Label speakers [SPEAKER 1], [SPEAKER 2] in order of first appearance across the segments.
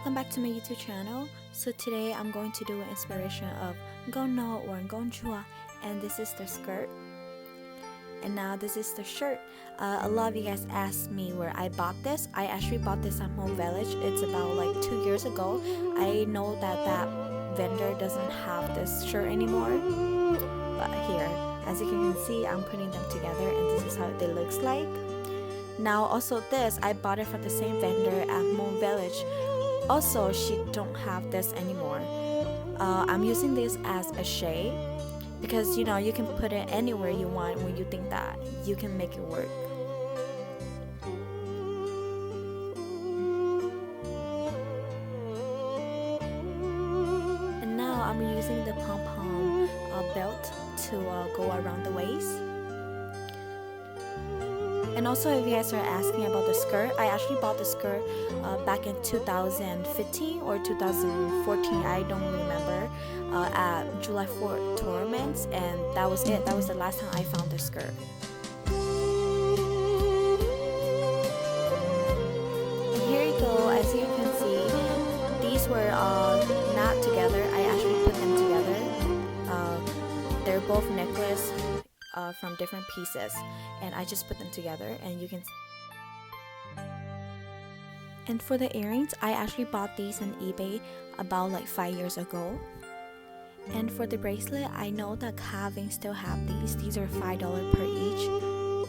[SPEAKER 1] welcome back to my YouTube channel. So today I'm going to do an inspiration of Nkaujnog or nkaujntsuag, and this is the skirt. And now this is the shirt. A lot of you guys asked me where I bought this. I actually bought this at Hmong Village. It's about like 2 years ago. I know that vendor doesn't have this shirt anymore, but here, as you can see, I'm putting them together and this is how it looks like. Now also this, I bought it from the same vendor at Hmong Village. Also, she don't have this anymore. I'm using this as a shade because you know you can put it anywhere you want when you think that you can make it work. And now I'm using the pom-pom belt to go around the waist. And also, if you guys are asking about the skirt, I actually bought the skirt back in 2015 or 2014, I don't remember, at July 4th tournaments, and that was it. That was the last time I found the skirt. And here you go, as you can see, these were not together. I actually put them together. They're both necklace from different pieces, and I just put them together, and you can. And for the earrings, I actually bought these on eBay about like 5 years ago. And for the bracelet, I know that Calvin still have these. These are $5 per each.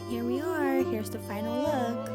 [SPEAKER 1] Here we are. Here's the final look.